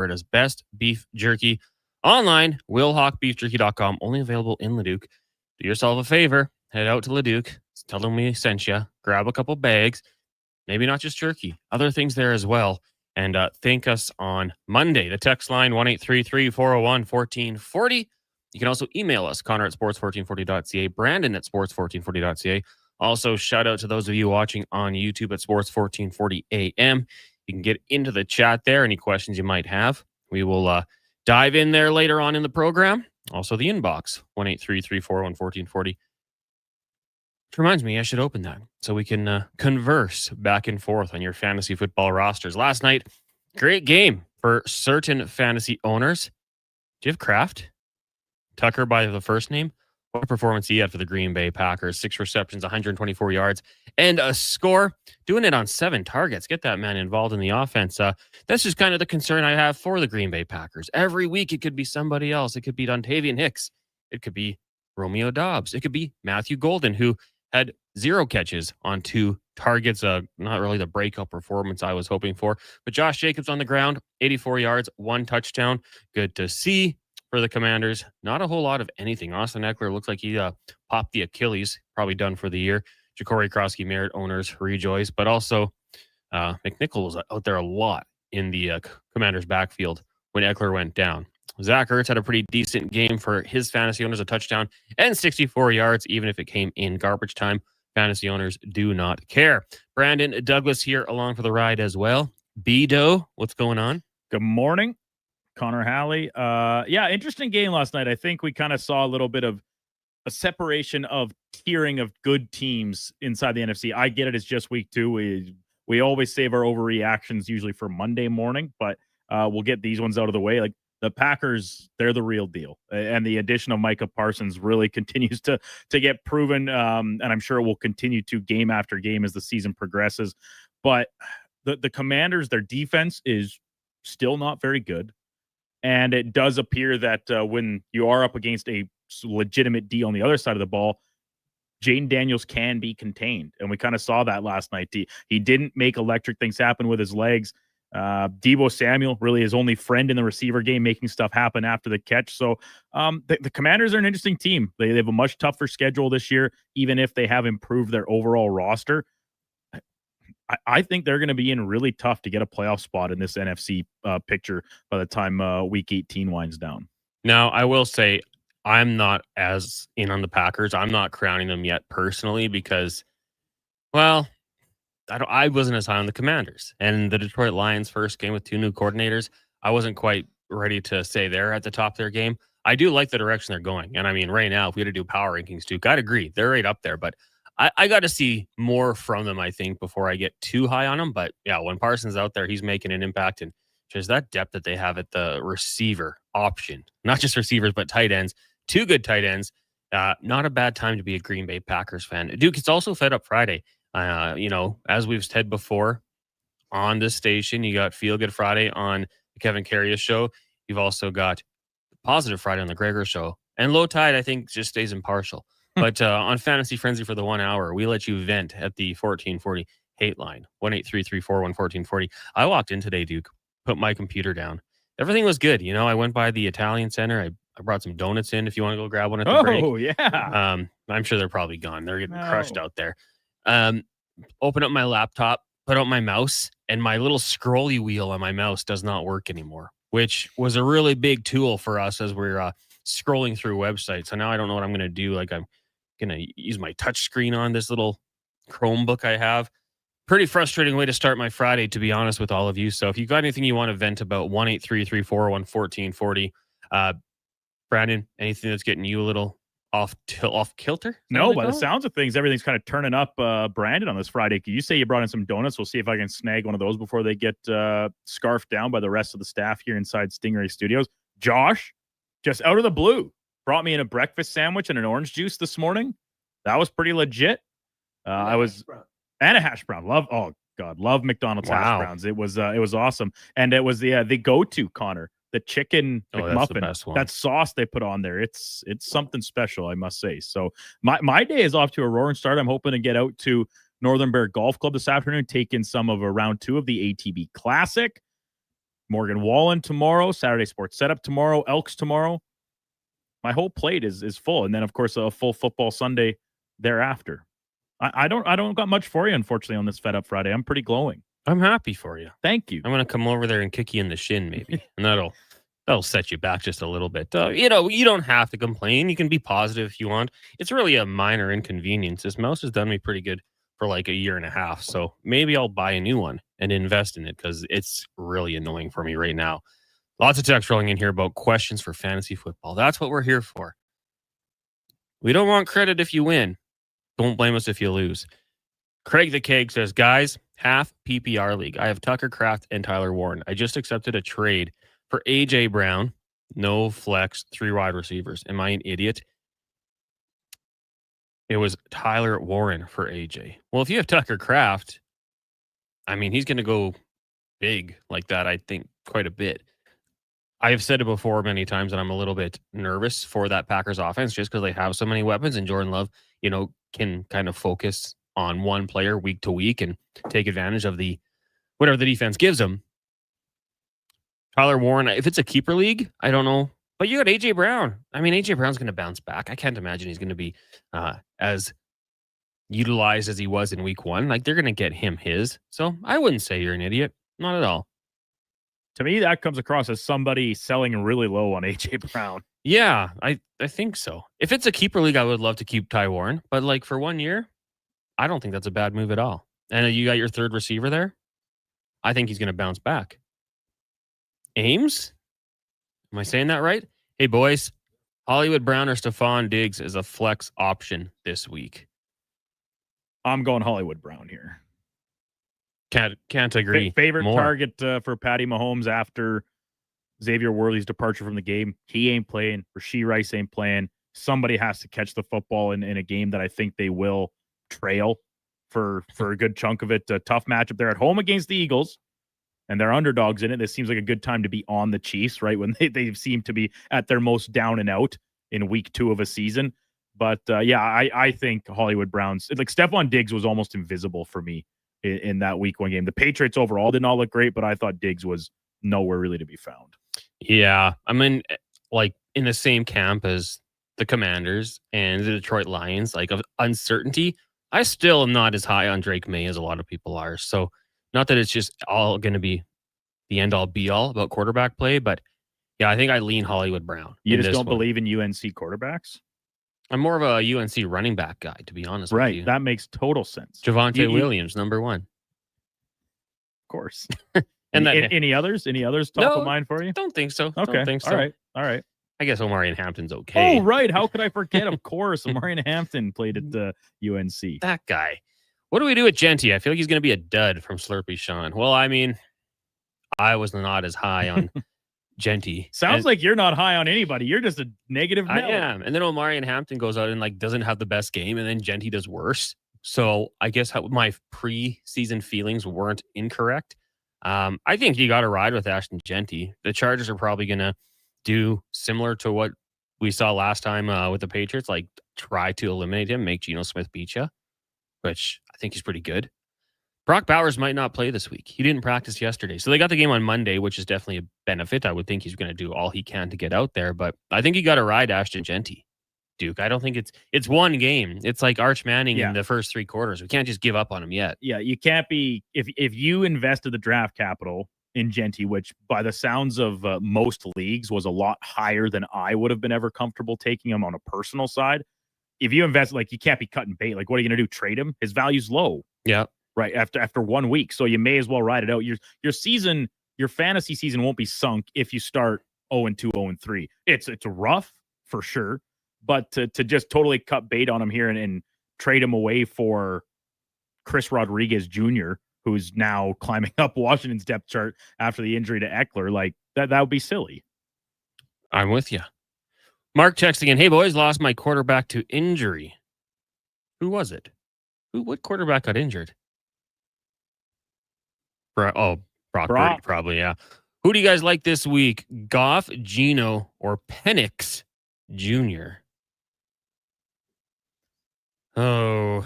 Alberta's best beef jerky. Online, willhawkbeefjerky.com, only available in Leduc. Do yourself a favor, head out to Leduc, tell them we sent you, grab a couple bags, maybe not just jerky, other things there as well, and thank us on Monday. The text line, 1-833-401-1440. You can also email us, Connor at sports1440.ca, Brandon at sports1440.ca. Also, shout out to those of you watching on YouTube at Sports 1440 AM. You can get into the chat there, any questions you might have. We will dive in there later on in the program. Also, the inbox, 1-833-401-1440. Which reminds me, I should open that so we can converse back and forth on your fantasy football rosters. Last night, great game for certain fantasy owners. Do you have Kraft? Tucker by the first name? What a performance he had for the Green Bay Packers. 6 receptions, 124 yards, and a score. Doing it on 7 targets. Get that man involved in the offense. That's just kind of the concern I have for the Green Bay Packers. Every week it could be somebody else. It could be Dontavian Hicks. It could be Romeo Doubs. It could be Matthew Golden, who had 0 catches on 2 targets. Not really the breakout performance I was hoping for. But Josh Jacobs on the ground, 84 yards, 1 touchdown. Good to see. For the Commanders, not a whole lot of anything. Austin Eckler looks like he popped the Achilles, probably done for the year. Ja'Cory Krosky Merritt owners rejoice, but also McNichol was out there a lot in the Commanders' backfield when Eckler went down. Zach Ertz had a pretty decent game for his fantasy owners, a touchdown and 64 yards, even if it came in garbage time. Fantasy owners do not care. Brandon Douglas here along for the ride as well. B-Do, what's going on? Good morning. Connor Halley. Interesting game last night. I think we kind of saw a little bit of a separation of tiering of good teams inside the NFC. I get it. It's just week 2. We always save our overreactions usually for Monday morning, but we'll get these ones out of the way. Like the Packers, they're the real deal. And the addition of Micah Parsons really continues to get proven. And I'm sure it will continue to game after game as the season progresses. But the Commanders, their defense is still not very good. And it does appear that when you are up against a legitimate D on the other side of the ball, Jaden Daniels can be contained. And we kind of saw that last night. He didn't make electric things happen with his legs. Deebo Samuel, really his only friend in the receiver game, making stuff happen after the catch. So the Commanders are an interesting team. They have a much tougher schedule this year, even if they have improved their overall roster. I think they're going to be in really tough to get a playoff spot in this NFC picture by the time week 18 winds down. Now, I will say I'm not as in on the Packers. I'm not crowning them yet personally because, well, I wasn't as high on the Commanders. And the Detroit Lions first game with 2 new coordinators, I wasn't quite ready to say they're at the top of their game. I do like the direction they're going. And I mean, right now, if we had to do power rankings too, I'd agree. They're right up there. But I got to see more from them, I think, before I get too high on them. But yeah, when Parsons out there, he's making an impact. And just that depth that they have at the receiver option, not just receivers, but tight ends, 2 good tight ends. Not a bad time to be a Green Bay Packers fan. Duke, it's also Fed Up Friday. As we've said before on this station, you got Feel Good Friday on the Kevin Carrier show. You've also got Positive Friday on the Gregor show. And Low Tide, I think, just stays impartial. But on Fantasy Frenzy for the 1 hour, we let you vent at the 1440 hate line, 1-833-401-1440. I walked in today, Duke, put my computer down. Everything was good. I went by the Italian Center. I brought some donuts in if you want to go grab one at the break. Oh, yeah. I'm sure they're probably gone. They're getting crushed out there. Open up my laptop, put out my mouse, and my little scrolly wheel on my mouse does not work anymore, which was a really big tool for us as we're scrolling through websites. So now I don't know what I'm going to do. Like I'm going to use my touch screen on this little Chromebook I have. Pretty frustrating way to start my Friday, to be honest with all of you. So if you got anything you want to vent about, 1-833-401-1440. Brandon, anything that's getting you a little off kilter? No, by the sounds of things, everything's kind of turning up Brandon on this Friday. You say you brought in some donuts. We'll see if I can snag one of those before they get scarfed down by the rest of the staff here inside Stingray Studios. Josh, just out of the blue, brought me in a breakfast sandwich and an orange juice this morning. That was pretty legit. And a hash brown. Love McDonald's hash browns. It was awesome. And it was the go-to, Connor. The chicken McMuffin, that sauce they put on there, it's something special, I must say. So my day is off to a roaring start. I'm hoping to get out to Northern Bear Golf Club this afternoon, take in some of round 2 of the ATB Classic. Morgan Wallen tomorrow, Saturday Sports Setup tomorrow, Elks tomorrow. My whole plate is full. And then, of course, a full football Sunday thereafter. I don't got much for you, unfortunately, on this Fed Up Friday. I'm pretty glowing. I'm happy for you. Thank you. I'm going to come over there and kick you in the shin, maybe. And that'll set you back just a little bit. You don't have to complain. You can be positive if you want. It's really a minor inconvenience. This mouse has done me pretty good for like a year and a half. So maybe I'll buy a new one and invest in it because it's really annoying for me right now. Lots of text rolling in here about questions for fantasy football. That's what we're here for. We don't want credit if you win. Don't blame us if you lose. Craig the Keg says, guys, half PPR league. I have Tucker, Kraft, and Tyler Warren. I just accepted a trade for A.J. Brown. No flex, 3 wide receivers. Am I an idiot? It was Tyler Warren for A.J. Well, if you have Tucker Kraft, I mean, he's going to go big like that, I think, quite a bit. I have said it before many times that I'm a little bit nervous for that Packers offense just because they have so many weapons, and Jordan Love, can kind of focus on one player week to week and take advantage of whatever the defense gives him. Tyler Warren, if it's a keeper league, I don't know. But you got A.J. Brown. I mean, A.J. Brown's going to bounce back. I can't imagine he's going to be as utilized as he was in week 1. Like, they're going to get him his. So I wouldn't say you're an idiot. Not at all. To me, that comes across as somebody selling really low on A.J. Brown. Yeah, I think so. If it's a keeper league, I would love to keep Ty Warren. But, like, for 1 year, I don't think that's a bad move at all. And you got your third receiver there. I think he's going to bounce back. Ames? Am I saying that right? Hey, boys. Hollywood Brown or Stephon Diggs is a flex option this week. I'm going Hollywood Brown here. Can't agree. Favorite more. Target for Patty Mahomes after Xavier Worley's departure from the game. He ain't playing. Rashee Rice ain't playing. Somebody has to catch the football in a game that I think they will trail for a good chunk of it. A tough matchup. They're at home against the Eagles, and they're underdogs in it. This seems like a good time to be on the Chiefs, right? When they seem to be at their most down and out in week 2 of a season. But I think Hollywood Browns, like Stephon Diggs was almost invisible for me in that week 1 game. The Patriots overall did not look great, but I thought Diggs was nowhere really to be found. Yeah. I mean, like in the same camp as the Commanders and the Detroit Lions, like of uncertainty, I still am not as high on Drake May as a lot of people are. So not that it's just all going to be the end all be all about quarterback play, but yeah, I think I lean Hollywood Brown. You just don't believe in UNC quarterbacks? I'm more of a UNC running back guy, to be honest with you. Right. That makes total sense. Javonte Williams, number 1. Of course. And any others? Any others top of mind for you? Don't think so. Okay. Don't think so. All right. I guess Omarion Hampton's okay. Oh, right. How could I forget? Of course, Omarion Hampton played at the UNC. That guy. What do we do with Genty? I feel like he's going to be a dud from Slurpee Sean. Well, I mean, I was not as high on Genty. Sounds like you're not high on anybody. You're just a negative Nelly. I am. And then Omarion Hampton goes out and like doesn't have the best game, and then Genty does worse. So I guess my preseason feelings weren't incorrect. I think you got to ride with Ashton Genty. The Chargers are probably going to do similar to what we saw last time with the Patriots, like try to eliminate him, make Geno Smith beat you, which I think he's pretty good. Brock Bowers might not play this week. He didn't practice yesterday. So they got the game on Monday, which is definitely a benefit. I would think he's going to do all he can to get out there, but I think you got to ride Ashton Genty. Duke. I don't think it's one game. It's like Arch Manning in the first 3 quarters. We can't just give up on him yet. Yeah, you can't be if you invested the draft capital in Genty, which by the sounds of most leagues was a lot higher than I would have been ever comfortable taking him on a personal side. If you invest, like, you can't be cutting bait. Like, what are you going to do? Trade him? His value's low. Yeah. Right. After 1 week. So you may as well ride it out. Your season, your fantasy season won't be sunk if you start 0-2, 0-3. It's rough for sure. But to just totally cut bait on him here and trade him away for Chris Rodriguez Jr., who's now climbing up Washington's depth chart after the injury to Eckler, like that would be silly. I'm with you. Mark texting in, hey boys, lost my quarterback to injury. Who was it? What quarterback got injured? Brock Purdy, probably, yeah. Who do you guys like this week? Goff, Geno, or Penix Jr.? Oh,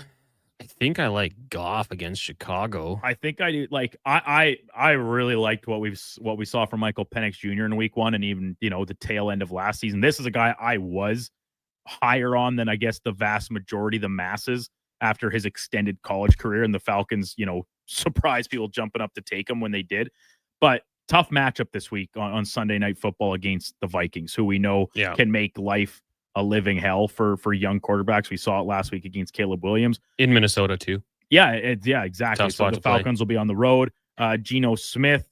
I think I like Goff against Chicago. I think I do. Like I really liked what we saw from Michael Penix Jr. in Week 1, and even the tail end of last season. This is a guy I was higher on than I guess the vast majority, the masses, after his extended college career, and the Falcons, surprised people jumping up to take him when they did. But tough matchup this week on Sunday Night Football against the Vikings, who we know can make life a living hell for young quarterbacks. We saw it last week against Caleb Williams. In Minnesota, too. Yeah, exactly. So the Falcons will be on the road. Geno Smith,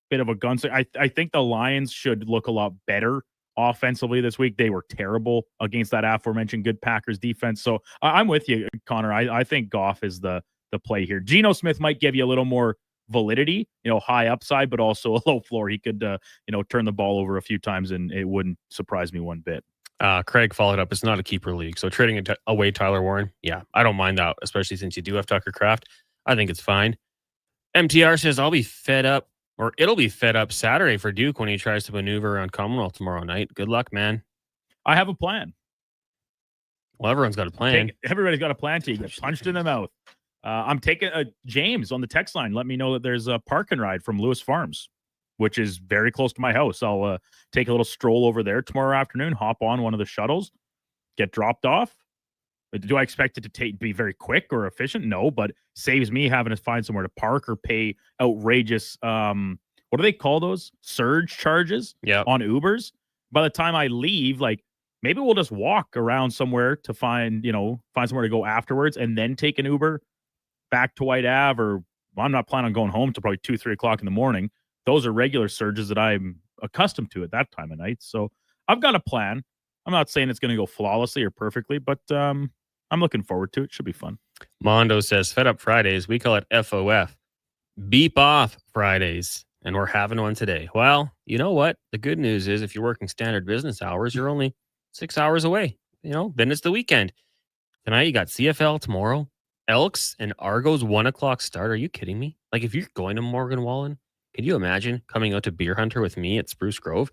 bit of a gunslinger. I think the Lions should look a lot better offensively this week. They were terrible against that aforementioned good Packers defense. So I'm with you, Connor. I think Goff is the play here. Geno Smith might give you a little more validity, high upside, but also a low floor. He could, turn the ball over a few times, and it wouldn't surprise me one bit. Craig followed up. It's not a keeper league. So trading away Tyler Warren, yeah, I don't mind that, especially since you do have Tucker Kraft. I think it's fine. MTR says, it'll be fed up Saturday for Duke when he tries to maneuver around Commonwealth tomorrow night. Good luck, man. I have a plan. Well, everyone's got a plan. Everybody's got a plan till you get punched in the mouth. I'm taking James on the text line. Let me know that there's a park and ride from Lewis Farms, which is very close to my house. I'll take a little stroll over there tomorrow afternoon, hop on one of the shuttles, get dropped off. Do I expect it to be very quick or efficient? No, but saves me having to find somewhere to park or pay outrageous, what do they call those? Surge charges on Ubers. By the time I leave, like, maybe we'll just walk around somewhere to find somewhere to go afterwards and then take an Uber back to White Ave, or I'm not planning on going home till probably 2-3 o'clock in the morning. Those are regular surges that I'm accustomed to at that time of night. So I've got a plan. I'm not saying it's going to go flawlessly or perfectly, but I'm looking forward to it. Should be fun. Mondo says, Fed Up Fridays. We call it FOF. Beep off Fridays. And we're having one today. Well, you know what? The good news is if you're working standard business hours, you're only 6 hours away. Then it's the weekend. Tonight you got CFL tomorrow. Elks and Argos 1 o'clock start. Are you kidding me? Like, if you're going to Morgan Wallen, could you imagine coming out to Beer Hunter with me at Spruce Grove,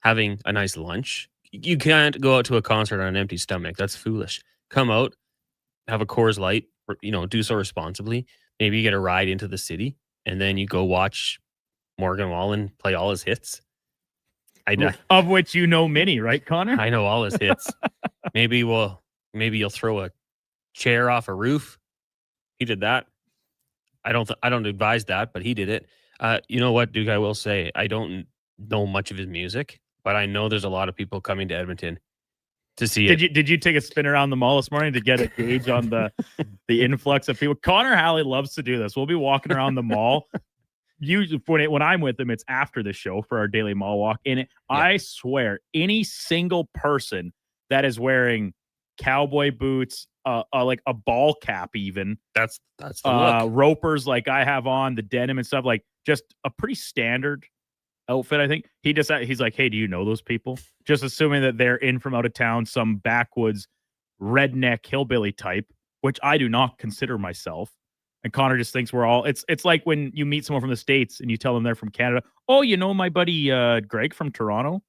having a nice lunch? You can't go out to a concert on an empty stomach. That's foolish. Come out, have a Coors Light, do so responsibly. Maybe you get a ride into the city, and then you go watch Morgan Wallen play all his hits. Of which many, right, Connor? I know all his hits. Maybe you'll throw a chair off a roof. He did that. I don't advise that, but he did it. You know what, Duke? I will say I don't know much of his music, but I know there's a lot of people coming to Edmonton to see it. Did you take a spin around the mall this morning to get a gauge on the influx of people? Connor Halley loves to do this. We'll be walking around the mall. Usually when I'm with him, it's after the show for our daily mall walk. And I swear, any single person that is wearing cowboy boots, like a ball cap, even that's the look. Ropers like I have on, the denim and stuff, like just a pretty standard outfit. I think he's like, hey, do you know those people? Just assuming that they're in from out of town, some backwoods redneck hillbilly type, which I do not consider myself. And Connor just thinks we're all. It's like when you meet someone from the States and you tell them they're from Canada. Oh, my buddy Greg from Toronto.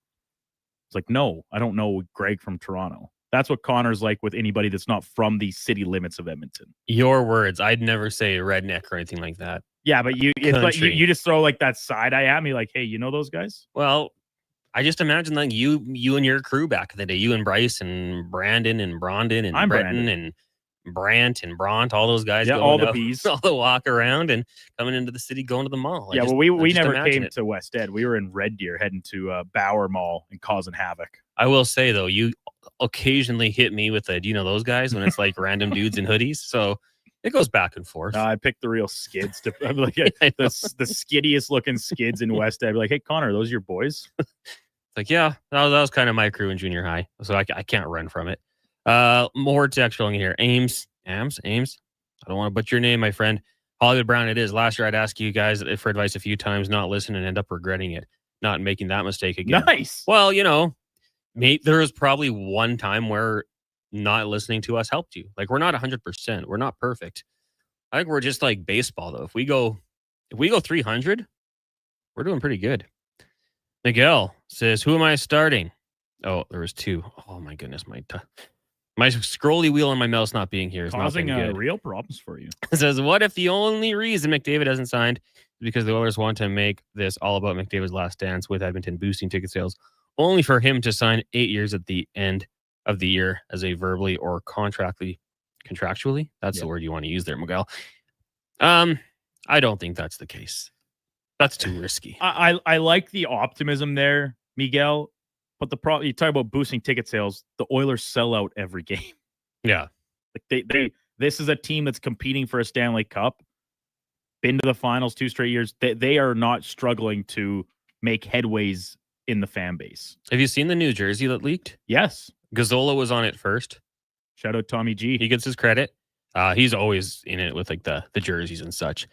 It's like, no, I don't know Greg from Toronto. That's what Connor's like with anybody that's not from the city limits of Edmonton. Your words. I'd never say redneck or anything like that. Yeah, but it's like you just throw like that side eye at me, like, hey, you know those guys? Well, I just imagine like you and your crew back in the day, you and Bryce and Brandon and Brondon and Brenton and Brant and Bront, all those guys. Yeah, all the bees. All the walk around and coming into the city, going to the mall. We never came to West Ed. We were in Red Deer heading to Bauer Mall and causing havoc. I will say, though, you occasionally hit me with do you know those guys when it's like random dudes in hoodies? So it goes back and forth. I picked the real skids. I'm like the skiddiest looking skids in West Ed. I'd be like, hey, Connor, are those your boys? Like, yeah, that was kind of my crew in junior high. So I can't run from it. More text rolling here. Ames. I don't want to butcher your name, my friend. Hollywood Brown, it is. Last year, I'd ask you guys for advice a few times, not listen and end up regretting it, not making that mistake again. Nice. Well, there was probably one time where not listening to us helped you. Like, we're not 100%. We're not perfect. I think we're just like baseball, though. If we go 300, we're doing pretty good. Miguel says, who am I starting? Oh, there was two. Oh, my goodness. My scrolly wheel on my mouse not being here is causing not good. Real problems for you. It says, what if the only reason McDavid hasn't signed is because the Oilers want to make this all about McDavid's last dance with Edmonton boosting ticket sales, only for him to sign 8 years at the end of the year as a verbally or contractually? That's the word you want to use there, Miguel. I don't think that's the case. That's too risky. I like the optimism there, Miguel. But the problem, you talk about boosting ticket sales, the Oilers sell out every game. Yeah. Like this is a team that's competing for a Stanley Cup, been to the finals 2 straight years. They are not struggling to make headways in the fan base. Have you seen the new jersey that leaked? Yes. Gazzola was on it first. Shout out Tommy G. He gets his credit. He's always in it with like the jerseys and such.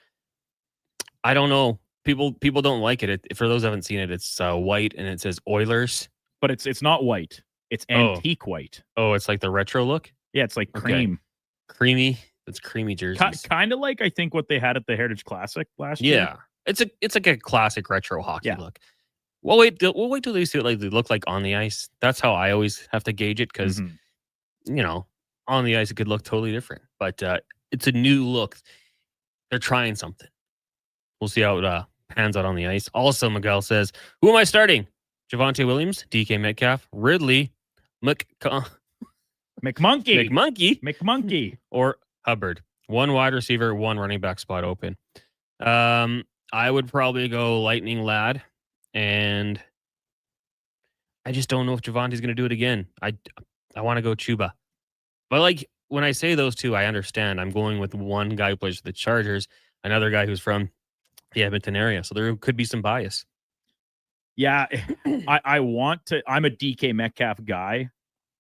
I don't know. People don't like it. For those who haven't seen it, it's white and it says Oilers. But it's not white. It's antique white. Oh, it's like the retro look? Yeah, it's like cream. Okay. Creamy. It's creamy jerseys. Kind of like I think what they had at the Heritage Classic last year. Yeah. It's like a classic retro hockey look. We'll wait till they see what they look like on the ice. That's how I always have to gauge it because on the ice it could look totally different. But it's a new look. They're trying something. We'll see how it pans out on the ice. Also, Miguel says, who am I starting? Javonte Williams, DK Metcalf, Ridley, McMonkey, or Hubbard. 1 wide receiver, 1 running back spot open. I would probably go Lightning Lad, and I just don't know if Javonte's going to do it again. I want to go Chuba. But like when I say those two, I understand. I'm going with one guy who plays for the Chargers, another guy who's from the Edmonton area. So there could be some bias. Yeah, I want to. I'm a DK Metcalf guy,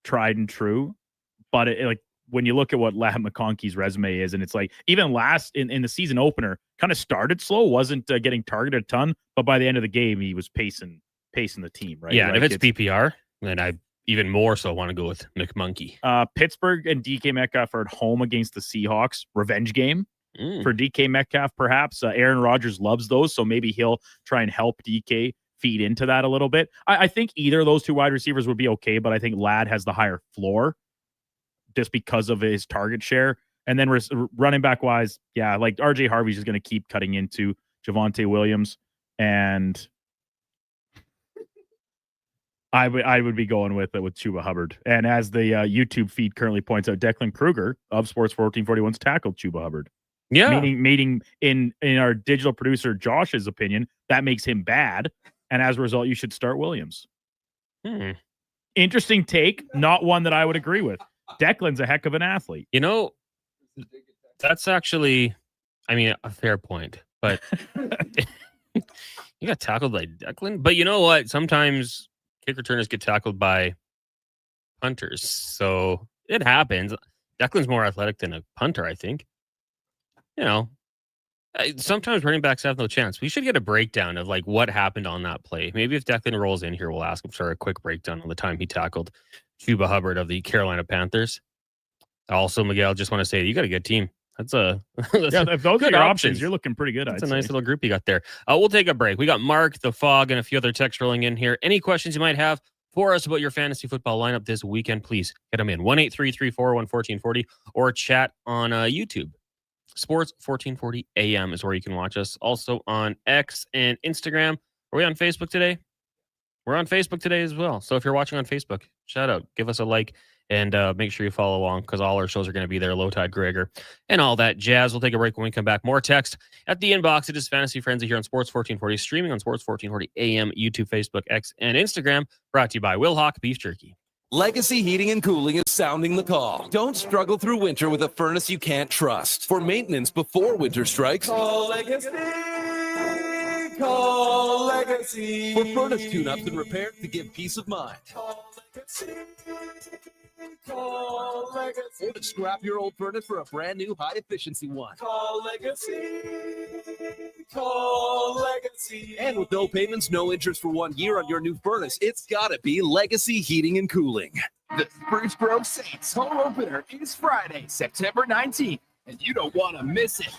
tried and true. But like when you look at what Ladd McConkey's resume is, and it's like even last in the season opener, kind of started slow, wasn't getting targeted a ton, but by the end of the game, he was pacing the team, right? Yeah, like if it's PPR, then I even more so want to go with McMonkey. Pittsburgh and DK Metcalf are at home against the Seahawks. Revenge game for DK Metcalf, perhaps. Aaron Rodgers loves those, so maybe he'll try and help DK feed into that a little bit. I think either of those 2 wide receivers would be okay, but I think Ladd has the higher floor just because of his target share. And then running back wise, yeah, like RJ Harvey's just going to keep cutting into Javonte Williams, and I would be going with Chuba Hubbard. And as the YouTube feed currently points out, Declan Kruger of Sports 1441's tackled Chuba Hubbard. Yeah, meaning in our digital producer Josh's opinion, that makes him bad. And as a result, you should start Williams. Interesting take. Not one that I would agree with. Declan's a heck of an athlete. That's actually, a fair point. But you got tackled by Declan. But you know what? Sometimes kick returners get tackled by punters. So it happens. Declan's more athletic than a punter, I think. Sometimes running backs have no chance. We should get a breakdown of like what happened on that play. Maybe if Declan rolls in here, we'll ask him for a quick breakdown on the time he tackled Chuba Hubbard of the Carolina Panthers. Also, Miguel, just want to say you got a good team. That's if those are your options, you're looking pretty good. That's a nice little group you got there. We'll take a break. We got Mark, the Fog, and a few other texts rolling in here. Any questions you might have for us about your fantasy football lineup this weekend, please get them in 1-833-401-1440 or chat on YouTube. Sports 1440 AM is where you can watch us. Also on X and Instagram. Are we on Facebook today? We're on Facebook today as well. So if you're watching on Facebook, shout out, give us a like, and make sure you follow along because all our shows are going to be there. Low Tide Gregor and all that jazz. We'll take a break when we come back. More text at the inbox. It is Fantasy Frenzy here on Sports 1440, streaming on Sports 1440 AM, YouTube, Facebook, X, and Instagram. Brought to you by Will Hawk Beef Jerky. Legacy Heating and Cooling is sounding the call. Don't struggle through winter with a furnace you can't trust. For maintenance before winter strikes, call Legacy. Call Legacy. For furnace tune-ups and repairs to give peace of mind. Call Legacy. Call Legacy. Or to scrap your old furnace for a brand new high-efficiency one. Call Legacy. Call Legacy. And with no payments, no interest for 1 year on your new furnace, it's gotta be Legacy Heating and Cooling. The Spruce Grove Saints home opener is Friday, September 19th, and you don't want to miss it.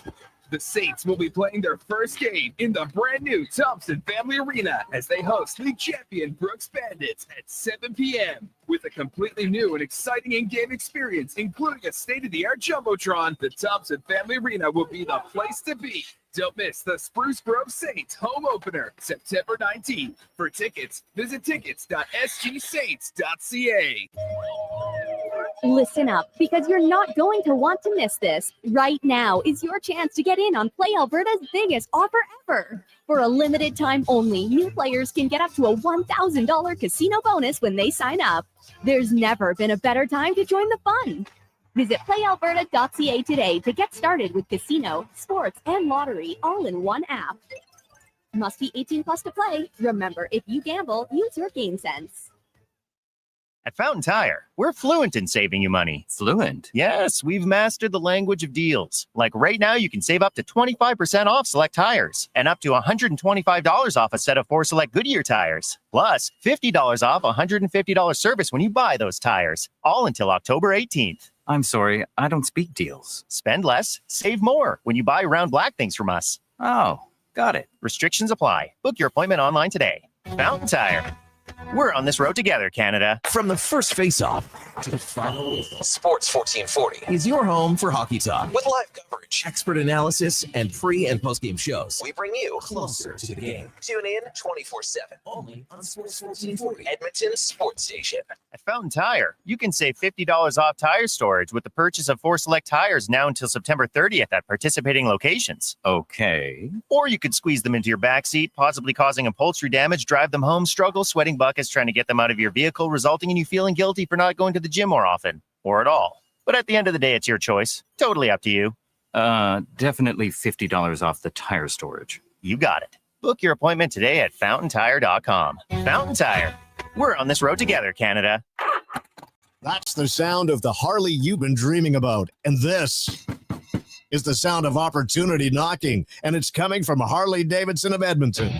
The Saints will be playing their first game in the brand new Thompson Family Arena as they host league champion Brooks Bandits at 7 p.m. With a completely new and exciting in-game experience, including a state-of-the-art Jumbotron, the Thompson Family Arena will be the place to be. Don't miss the Spruce Grove Saints home opener, September 19th. For tickets, visit tickets.sgsaints.ca. Listen up, because you're not going to want to miss this. Right now is your chance to get in on Play Alberta's biggest offer ever. For a limited time only, new players can get up to a $1,000 casino bonus when they sign up. There's never been a better time to join the fun. Visit playalberta.ca today to get started with casino, sports, and lottery all in one app. Must be 18 plus to play. Remember, if you gamble, use your game sense. At Fountain Tire, we're fluent in saving you money. Fluent? Yes, we've mastered the language of deals. Like right now, you can save up to 25% off select tires and up to $125 off a set of 4 select Goodyear tires. Plus, $50 off $150 service when you buy those tires. All until October 18th. I'm sorry, I don't speak deals. Spend less, save more when you buy round black things from us. Oh, got it. Restrictions apply. Book your appointment online today. Fountain Tire. We're on this road together, Canada. From the first face-off to the final whistle, Sports 1440 is your home for hockey talk. With live coverage, expert analysis, and pre- and post-game shows, we bring you closer to the game. Tune in 24/7, only on Sports 1440, Edmonton's sports station. At Fountain Tire, you can save $50 off tire storage with the purchase of 4 select tires now until September 30th at participating locations. Okay. Or you could squeeze them into your backseat, possibly causing upholstery damage, drive them home, struggle, sweating buckets trying to get them out of your vehicle, resulting in you feeling guilty for not going to the gym more often, or at all. But at the end of the day, it's your choice. Totally up to you. Definitely $50 off the tire storage. You got it. Book your appointment today at fountaintire.com. Fountain Tire. We're on this road together, Canada. That's the sound of the Harley you've been dreaming about. And this is the sound of opportunity knocking. And it's coming from Harley-Davidson of Edmonton.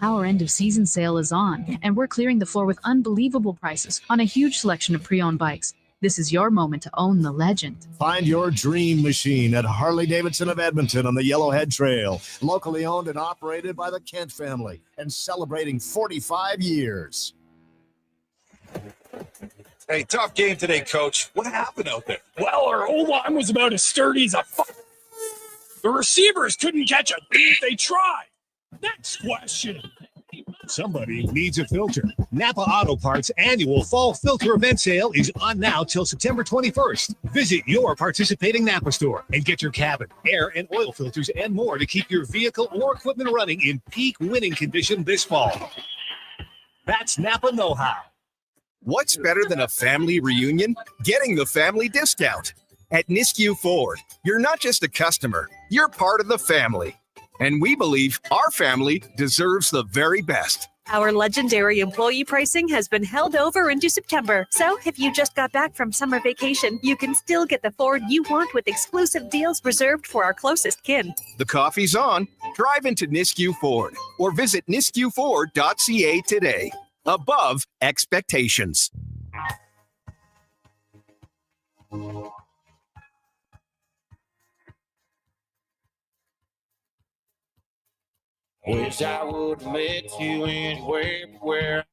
Our end of season sale is on, and we're clearing the floor with unbelievable prices on a huge selection of pre-owned bikes. This is your moment to own the legend. Find your dream machine at Harley-Davidson of Edmonton on the Yellowhead Trail. Locally owned and operated by the Kent family and celebrating 45 years. Hey, tough game today, Coach. What happened out there? Well, our O-line was about as sturdy as a The receivers couldn't catch a beat if they tried. Next question. Somebody needs a filter. Napa Auto Parts annual fall filter event sale is on now till September 21st. Visit your participating Napa store and get your cabin, air, and oil filters and more to keep your vehicle or equipment running in peak winning condition this fall. That's Napa know-how. What's better than a family reunion? Getting the family discount. At Nisku Ford, you're not just a customer, you're part of the family. And we believe our family deserves the very best. Our legendary employee pricing has been held over into September. So if you just got back from summer vacation, you can still get the Ford you want with exclusive deals reserved for our closest kin. The coffee's on. Drive into Nisku Ford or visit niskuford.ca today. Above expectations. Wish I would let you anywhere.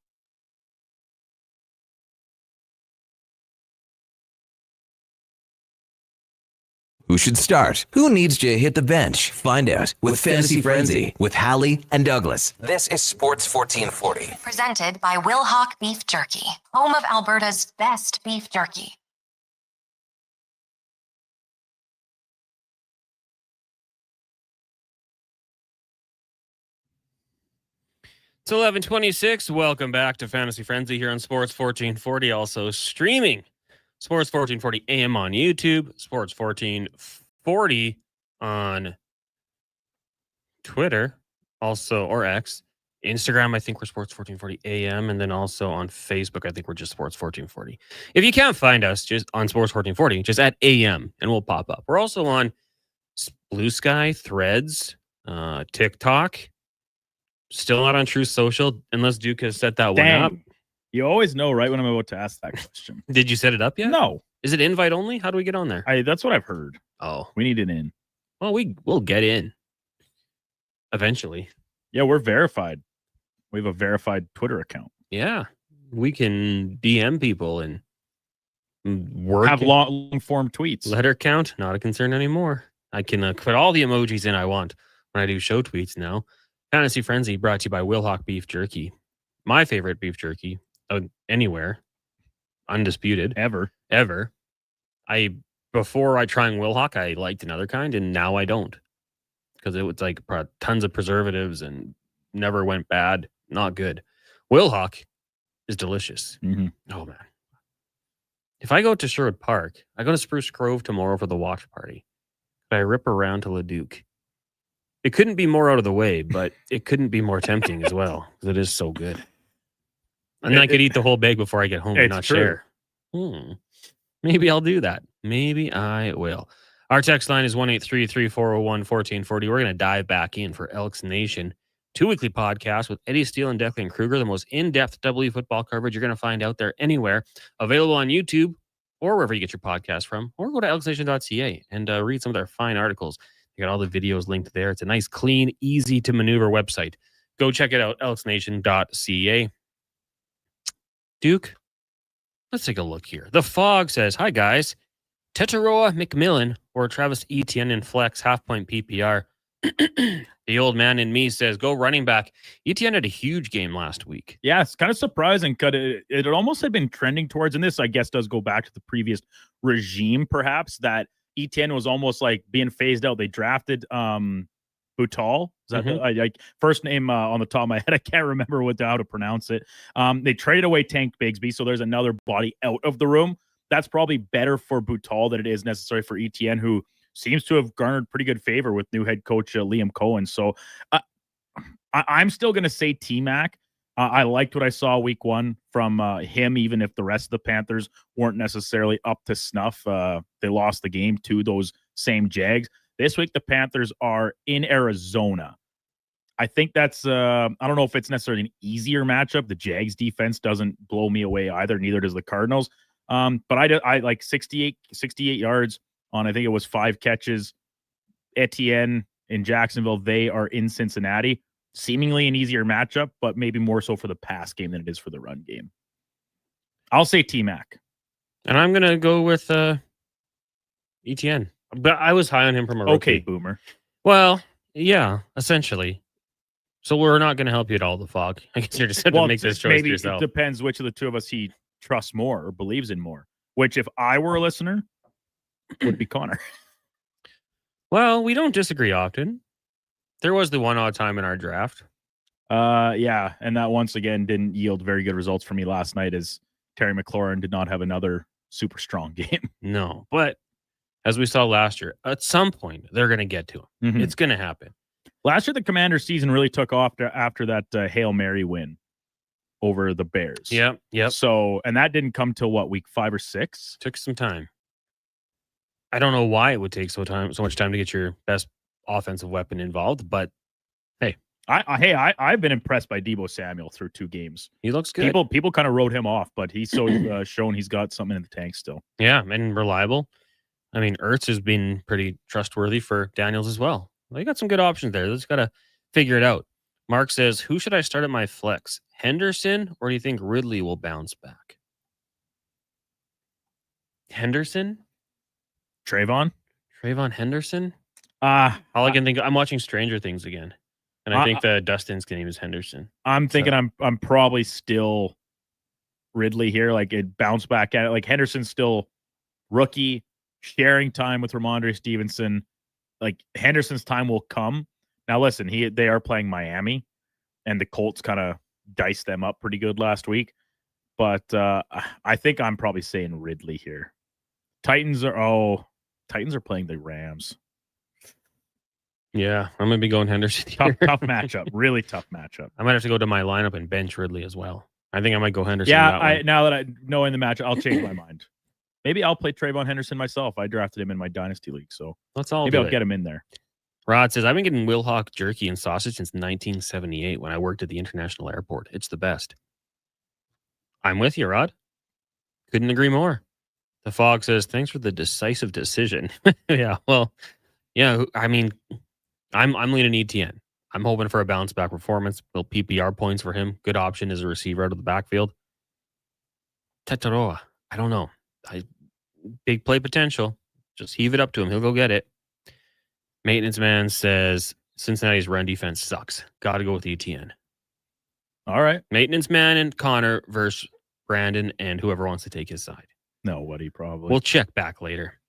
Who should start? Who needs to hit the bench? Find out with Fantasy Frenzy with Halley and Douglas. This is Sports 1440. Presented by Wilhauk Beef Jerky, home of Alberta's best beef jerky. It's 11:26. Welcome back to Fantasy Frenzy here on Sports 1440. Also streaming Sports 1440 AM on YouTube, Sports 1440 on Twitter, also, or X. Instagram, I think we're Sports 1440 AM, and then also on Facebook, I think we're just Sports 1440. If you can't find us just on Sports 1440, just add AM and we'll pop up. We're also on Blue Sky, Threads, TikTok. Still not on True Social, unless Duke has set that one up. You always know right when I'm about to ask that question. Did you set it up yet? No. Is it invite only? How do we get on there? That's what I've heard. Oh. We need it in. Well, we'll get in eventually. Yeah, we're verified. We have a verified Twitter account. Yeah, we can DM people and work. Have long form tweets. Letter count, not a concern anymore. I can put all the emojis in I want when I do show tweets now. Fantasy Frenzy brought to you by Wilhock Beef Jerky. My favorite beef jerky anywhere. Undisputed. Ever. Before I trying Wilhock, I liked another kind, and now I don't. Because it was like tons of preservatives and never went bad. Not good. Wilhock is delicious. Mm-hmm. Oh, man. If I go to Sherwood Park, I go to Spruce Grove tomorrow for the watch party. I rip around to Leduc. It couldn't be more out of the way, but it couldn't be more tempting as well, because it is so good. And then I could eat the whole bag before I get home and not share. Maybe I'll do that. Maybe I will. Our text line is 1-833-401-1440. We're going to dive back in for Elks Nation. 2 weekly podcasts with Eddie Steele and Declan Kruger, the most in-depth W football coverage you're going to find out there anywhere. Available on YouTube or wherever you get your podcast from, or go to elksnation.ca and read some of their fine articles. You got all the videos linked there. It's a nice, clean, easy to maneuver website. Go check it out, elksnation.ca. Duke, let's take a look here. The Fog says, hi guys, Tetaroa McMillan or Travis Etienne in flex half-point PPR. The old man in me says, go running back. Etienne had a huge game last week. Yeah, it's kind of surprising because it almost had been trending towards, and this, I guess, does go back to the previous regime, perhaps, that Etienne was almost like being phased out. They drafted Boutal. Is that first name on the top of my head? I can't remember how to pronounce it. They traded away Tank Bigsby, so there's another body out of the room. That's probably better for Boutal than it is necessary for Etienne, who seems to have garnered pretty good favor with new head coach Liam Cohen. So I'm still going to say T-Mac. I liked what I saw week 1 from him, even if the rest of the Panthers weren't necessarily up to snuff. They lost the game to those same Jags. This week, the Panthers are in Arizona. I think that's, I don't know if it's necessarily an easier matchup. The Jags defense doesn't blow me away either. Neither does the Cardinals. But I like 68 yards on, I think it was 5 catches. Etienne in Jacksonville, they are in Cincinnati. Seemingly an easier matchup, but maybe more so for the pass game than it is for the run game. I'll say T-Mac. And I'm going to go with Etienne. But I was high on him from a rookie. Okay, Boomer. Well, yeah, essentially. So we're not going to help you at all, the Fog. I guess you're just going to make this choice maybe yourself. It depends which of the two of us he trusts more or believes in more. Which, if I were a listener, would be Connor. Well, we don't disagree often. There was the one odd time in our draft. Yeah, and that once again didn't yield very good results for me last night, as Terry McLaurin did not have another super strong game. No, but as we saw last year, at some point they're going to get to him. Mm-hmm. It's going to happen. Last year, the Commanders season really took off after that Hail Mary win over the Bears. Yep. So, and that didn't come till week 5 or 6? Took some time. I don't know why it would take so much time to get your best offensive weapon involved, but hey, I've been impressed by Deebo Samuel through 2 games. He looks good. People kind of wrote him off, but he's so shown he's got something in the tank still. Yeah, and reliable. I mean, Ertz has been pretty trustworthy for Daniels as well. They got some good options there. They just got to figure it out. Mark says, who should I start at my flex? Henderson, or do you think Ridley will bounce back? Henderson? Trayvon Henderson? All I can think of, I'm watching Stranger Things again. And I think the Dustin's name is Henderson. I'm thinking I'm probably still Ridley here. Like, it bounced back at it. Like, Henderson's still rookie, sharing time with Ramondre Stevenson. Like, Henderson's time will come. Now, listen, they are playing Miami, and the Colts kind of diced them up pretty good last week. But I think I'm probably saying Ridley here. Titans are playing the Rams. Yeah, I'm going to be going Henderson here. Tough matchup. Really tough matchup. I might have to go to my lineup and bench Ridley as well. I think I might go Henderson. Yeah, now that I know in the matchup, I'll change my mind. Maybe I'll play Trayvon Henderson myself. I drafted him in my Dynasty League, so maybe I'll get him in there. Rod says, I've been getting Wilhock jerky and sausage since 1978 when I worked at the International Airport. It's the best. I'm with you, Rod. Couldn't agree more. The Fog says, thanks for the decisive decision. Yeah, well, Yeah, I mean, I'm leaning ETN. I'm hoping for a bounce back performance. Little PPR points for him. Good option as a receiver out of the backfield. Tetaroa, I don't know. Big play potential. Just heave it up to him. He'll go get it. Maintenance Man says Cincinnati's run defense sucks. Got to go with ETN. All right. Maintenance Man and Connor versus Brandon and whoever wants to take his side. Nobody probably. We'll check back later.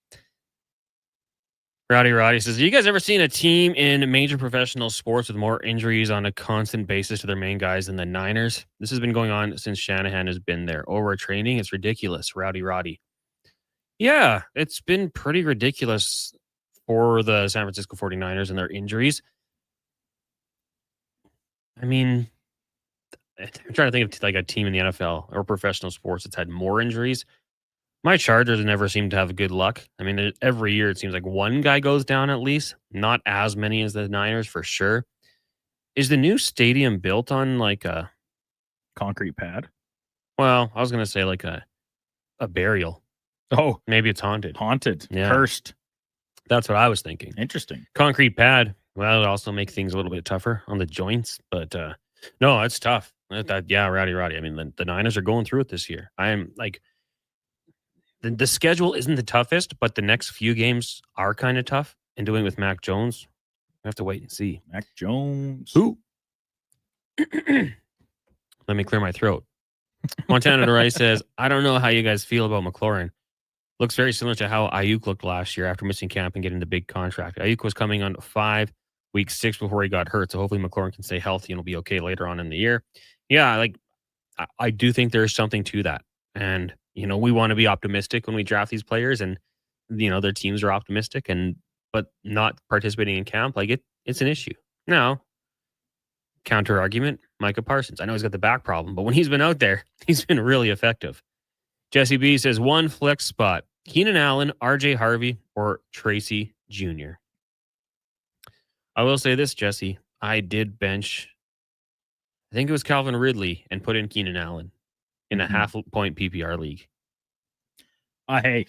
Roddy says, have you guys ever seen a team in major professional sports with more injuries on a constant basis to their main guys than the Niners? This has been going on since Shanahan has been there. Overtraining, it's ridiculous. Roddy. Yeah, it's been pretty ridiculous for the San Francisco 49ers and their injuries. I mean, I'm trying to think of like a team in the NFL or professional sports that's had more injuries. My Chargers never seem to have good luck. I mean, every year it seems like one guy goes down at least. Not as many as the Niners for sure. Is the new stadium built on like a concrete pad? Well, I was going to say like a burial. Oh. Maybe it's haunted. Haunted. Yeah. Cursed. That's what I was thinking. Interesting. Concrete pad. Well, it also make things a little bit tougher on the joints. But no, it's tough. Yeah, Roddy. I mean, the Niners are going through it this year. I am like... The schedule isn't the toughest, but the next few games are kind of tough. And doing with Mac Jones, we have to wait and see. Mac Jones. Who? Let me clear my throat. Montana to Rice says, I don't know how you guys feel about McLaurin. Looks very similar to how Ayuk looked last year after missing camp and getting the big contract. Ayuk was coming on 5 week 6 before he got hurt. So hopefully McLaurin can stay healthy and will be okay later on in the year. Yeah, like I do think there's something to that. And we want to be optimistic when we draft these players, and their teams are optimistic, but not participating in camp, like it's an issue. Now, counter argument, Micah Parsons. I know he's got the back problem, but when he's been out there, he's been really effective. Jesse B says one flex spot: Keenan Allen, RJ Harvey, or Tracy Jr. I will say this, Jesse. I did bench, I think it was Calvin Ridley, and put in Keenan Allen in a half-point PPR league. I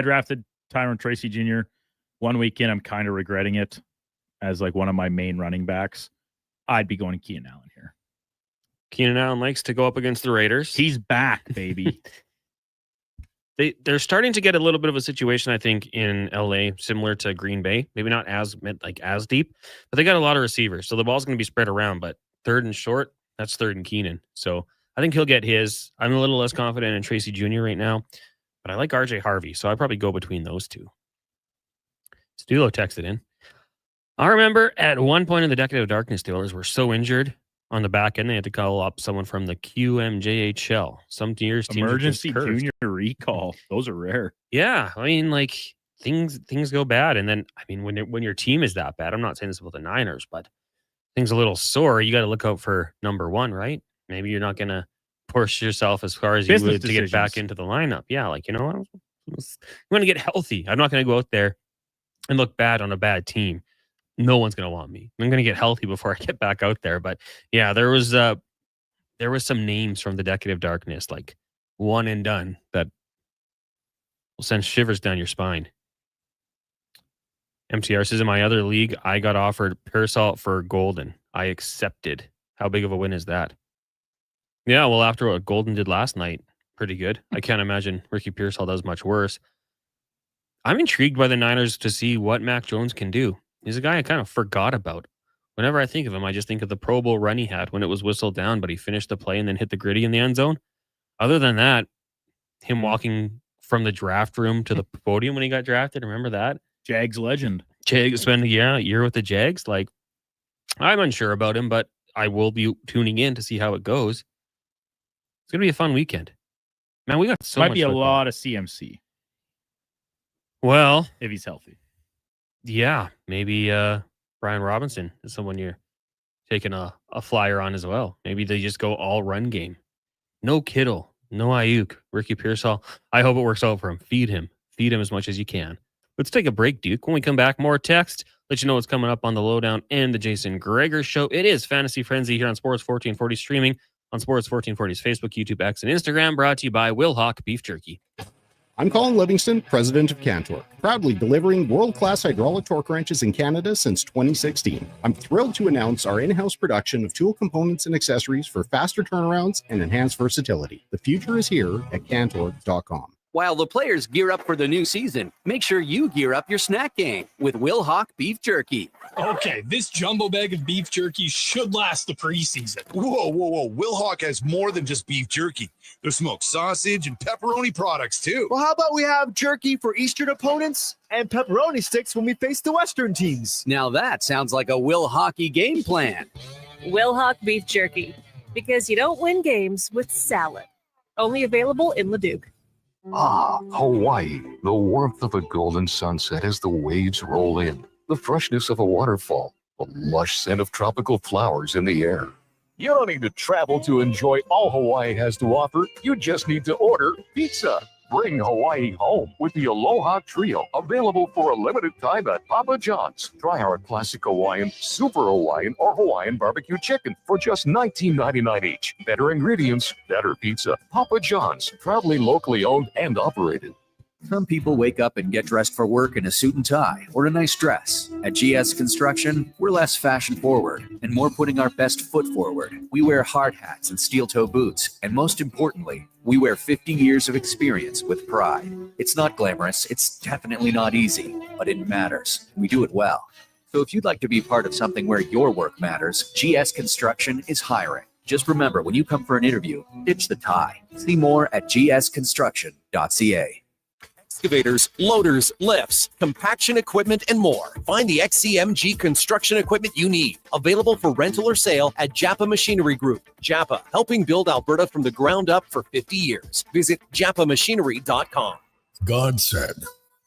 drafted Tyron Tracy Jr. 1 week in. I'm kind of regretting it as like one of my main running backs. I'd be going to Keenan Allen here. Keenan Allen likes to go up against the Raiders. He's back, baby. They're starting to get a little bit of a situation, I think, in LA, similar to Green Bay. Maybe not as deep, but they got a lot of receivers. So the ball's going to be spread around, but third and short, that's third and Keenan. So I think he'll get his. I'm a little less confident in Tracy Jr. right now, but I like RJ Harvey. So I'd probably go between those two. Stulo texted in. I remember at one point in the Decade of Darkness, Steelers were so injured on the back end, they had to call up someone from the QMJHL. Some years emergency junior recall. Those are rare. Yeah, I mean, like things go bad, and then I mean, when your team is that bad, I'm not saying this about the Niners, but things a little sore. You got to look out for number one, right? Maybe you're not gonna push yourself as far as you would to get back into the lineup. Yeah, like I'm going to get healthy. I'm not going to go out there and look bad on a bad team. No one's going to want me. I'm going to get healthy before I get back out there. But yeah, there was some names from the Decade of Darkness, like one and done, that will send shivers down your spine. MCR says, in my other league, I got offered Pearsall for Golden. I accepted. How big of a win is that? Yeah, well, after what Golden did last night, pretty good. I can't imagine Ricky Pearsall does much worse. I'm intrigued by the Niners to see what Mac Jones can do. He's a guy I kind of forgot about. Whenever I think of him, I just think of the Pro Bowl run he had when it was whistled down, but he finished the play and then hit the gritty in the end zone. Other than that, him walking from the draft room to the podium when he got drafted, remember that? Jags legend. Jags spent a year with the Jags. Like, I'm unsure about him, but I will be tuning in to see how it goes. It's going to be a fun weekend. Man, we got so much. Might be a lot of CMC. Well, if he's healthy. Yeah, maybe Brian Robinson is someone you're taking a flyer on as well. Maybe they just go all run game. No Kittle, no Ayuk, Ricky Pearsall. I hope it works out for him. Feed him as much as you can. Let's take a break, Duke. When we come back, more text. Let you know what's coming up on the Lowdown and the Jason Gregor Show. It is Fantasy Frenzy here on Sports 1440, streaming on Sports 1440's Facebook, YouTube, X, and Instagram. Brought to you by Will Hawk Beef Jerky. I'm Colin Livingston, president of Cantor, proudly delivering world-class hydraulic torque wrenches in Canada since 2016. I'm thrilled to announce our in-house production of tool components and accessories for faster turnarounds and enhanced versatility. The future is here at Cantor.com. While the players gear up for the new season, make sure you gear up your snack game with Will Hawk Beef Jerky. Okay, this jumbo bag of beef jerky should last the preseason. Whoa. Will Hawk has more than just beef jerky. There's smoked sausage and pepperoni products, too. Well, how about we have jerky for Eastern opponents and pepperoni sticks when we face the Western teams? Now that sounds like a Will Hockey game plan. Will Hawk Beef Jerky, because you don't win games with salad. Only available in Leduc. Ah, Hawaii. The warmth of a golden sunset as the waves roll in. The freshness of a waterfall. The lush scent of tropical flowers in the air. You don't need to travel to enjoy all Hawaii has to offer. You just need to order pizza. Bring Hawaii home with the Aloha Trio, available for a limited time at Papa John's. Try our classic Hawaiian, Super Hawaiian, or Hawaiian barbecue chicken for just $19.99 each. Better ingredients, better pizza. Papa John's, proudly locally owned and operated. Some people wake up and get dressed for work in a suit and tie or a nice dress. At GS Construction, we're less fashion forward and more putting our best foot forward. We wear hard hats and steel toe boots, and most importantly, we wear 50 years of experience with pride. It's not glamorous, it's definitely not easy, but it matters. We do it well. So if you'd like to be part of something where your work matters, GS Construction is hiring. Just remember, when you come for an interview, ditch the tie. See more at gsconstruction.ca. Excavators, loaders, lifts, compaction equipment, and more. Find the XCMG construction equipment you need. Available for rental or sale at Japa Machinery Group. Japa, helping build Alberta from the ground up for 50 years. Visit japamachinery.com. God said,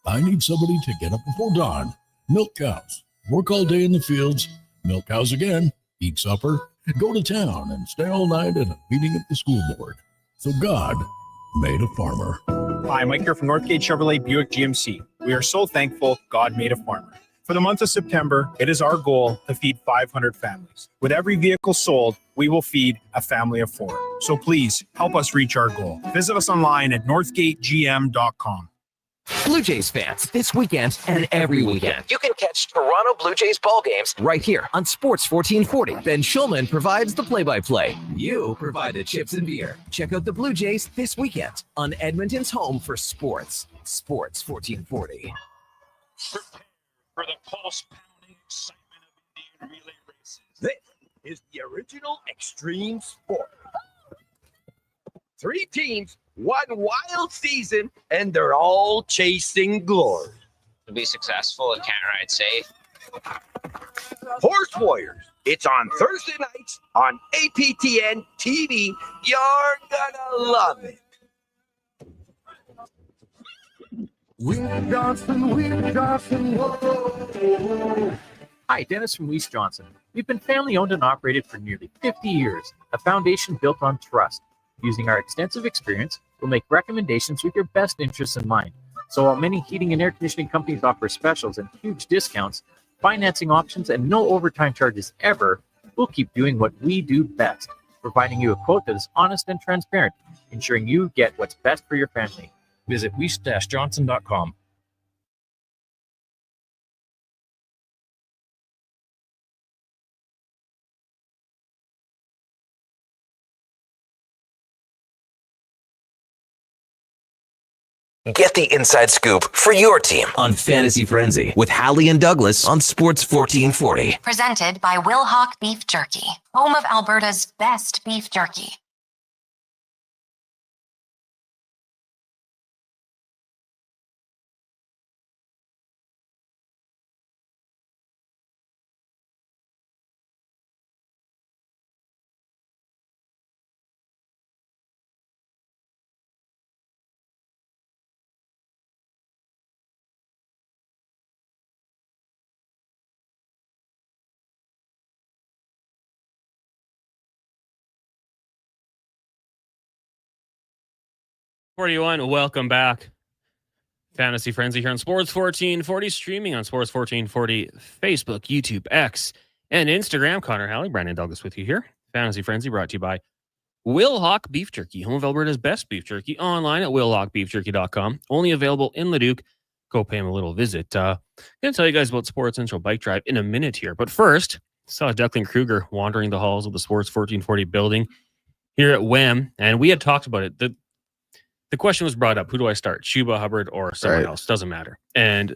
I need somebody to get up before dawn, milk cows, work all day in the fields, milk cows again, eat supper, go to town, and stay all night at a meeting at the school board. So God made a farmer. Hi, Mike here from Northgate Chevrolet Buick GMC. We are so thankful God made a farmer. For the month of September, it is our goal to feed 500 families. With every vehicle sold, we will feed a family of 4. So please help us reach our goal. Visit us online at northgategm.com. Blue Jays fans, this weekend and every weekend, you can catch Toronto Blue Jays ball games right here on Sports 1440. Ben Schulman provides the play-by-play. You provide the chips and beer. Check out the Blue Jays this weekend on Edmonton's home for sports. Sports 1440. Prepare for the pulse-pounding excitement of Indian relay races. This is the original extreme sport. 3 teams, 1 wild season, and they're all chasing glory. To be successful, it can't ride safe. Horse Warriors. It's on Thursday nights on APTN TV. You're gonna love it. Will Johnson, whoa. Hi, Dennis from Weiss Johnson. We've been family owned and operated for nearly 50 years, a foundation built on trust. Using our extensive experience, we'll make recommendations with your best interests in mind. So while many heating and air conditioning companies offer specials and huge discounts, financing options, and no overtime charges ever, we'll keep doing what we do best, providing you a quote that is honest and transparent, ensuring you get what's best for your family. Visit weiss-johnson.com. Get the inside scoop for your team on Fantasy Frenzy with Halley and Douglas on Sports 1440. Presented by Will Hawk Beef Jerky, home of Alberta's best beef jerky. Welcome back. Fantasy Frenzy here on Sports 1440, streaming on Sports 1440, Facebook, YouTube, X, and Instagram. Connor Halley, Brandon Douglas with you here. Fantasy Frenzy brought to you by Will Hawk Beef Jerky, home of Alberta's best beef jerky, online at willhawkbeefjerky.com. Only available in Leduc. Go pay him a little visit. I'm going to tell you guys about Sports Central Bike Drive in a minute here. But first, saw Declan Kruger wandering the halls of the Sports 1440 building here at WEM, and we had talked about it. The question was brought up, who do I start, Chuba Hubbard or someone else? Doesn't matter. And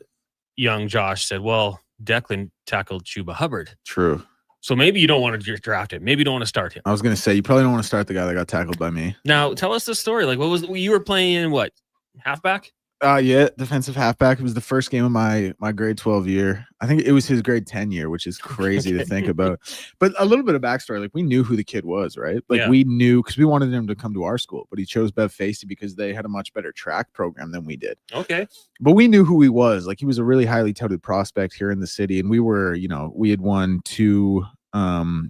young Josh said, well, Declan tackled Chuba Hubbard. True. So maybe you don't want to draft him. Maybe you don't want to start him. I was going to say, you probably don't want to start the guy that got tackled by me. Now, tell us the story. Like, what was you were playing in what? Halfback? Yeah, defensive halfback. It was the first game of my grade 12 year. I think it was his grade 10 year, which is crazy to think about. But a little bit of backstory, like we knew who the kid was, right? Like we knew because we wanted him to come to our school, but he chose Bev Facey because they had a much better track program than we did. Okay. But we knew who he was. Like he was a really highly touted prospect here in the city. And we were, we had won 2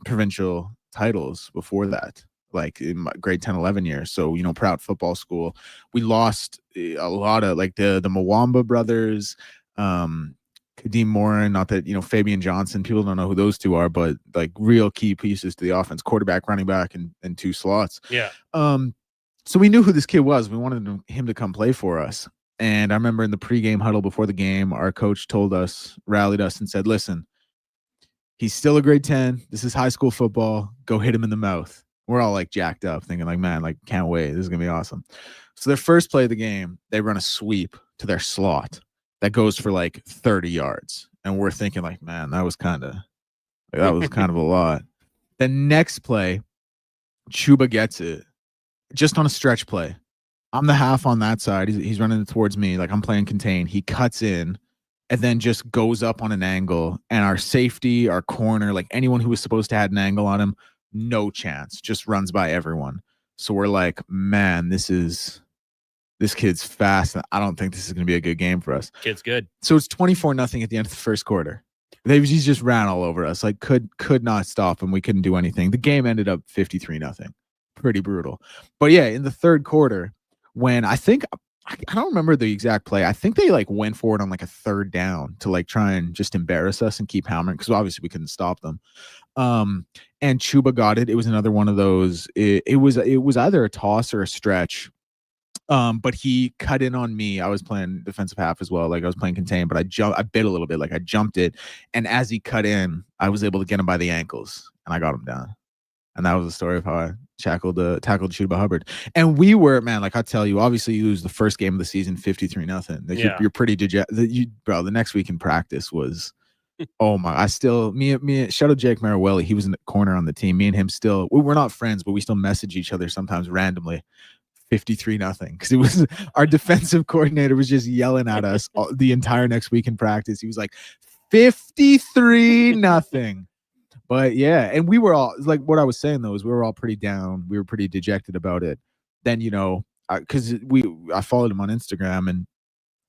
provincial titles before that, like in my grade 10, 11 years. So, proud football school. We lost a lot of like the Mwamba brothers, Kadeem Morin, not that, Fabian Johnson, people don't know who those two are, but like real key pieces to the offense, quarterback, running back, and 2 slots. Yeah. So we knew who this kid was. We wanted him to come play for us. And I remember in the pregame huddle before the game, our coach rallied us and said, listen, he's still a grade 10. This is high school football. Go hit him in the mouth. We're all like jacked up thinking like, man, like can't wait. This is going to be awesome. So their first play of the game, they run a sweep to their slot that goes for like 30 yards. And we're thinking like, man, that was kind of a lot. The next play, Chuba gets it just on a stretch play. I'm the half on that side. He's running towards me. Like I'm playing contain. He cuts in and then just goes up on an angle. And our safety, our corner, like anyone who was supposed to have an angle on him, no chance, just runs by everyone. So we're like, man, this kid's fast. I don't think this is going to be a good game for us. Kid's good. So it's 24-0 at the end of the first quarter. He just ran all over us, like could not stop him. We couldn't do anything. The game ended up 53-0. Pretty brutal. But yeah, in the third quarter, when I don't remember the exact play. I think they like went for it on like a third down to like try and just embarrass us and keep hammering because obviously we couldn't stop them. And Chuba got it. It was another one of those. It was either a toss or a stretch. But he cut in on me. I was playing defensive half as well. Like I was playing contain, but I bit a little bit. Like I jumped it, and as he cut in, I was able to get him by the ankles, and I got him down. And that was the story of how I tackled Chuba Hubbard. And we were, man, like I tell you, obviously you lose the first game of the season 53-0. Like you're pretty dejected. Bro, the next week in practice was, oh my! Me. Shout out Jake Marawelli. He was in the corner on the team. Me and him still, we're not friends, but we still message each other sometimes randomly. 53-0 because it was our defensive coordinator was just yelling at us the entire next week in practice. He was like 53-0. But yeah, and we were all like, what I was saying though is we were all pretty down. We were pretty dejected about it. Then because I followed him on Instagram, and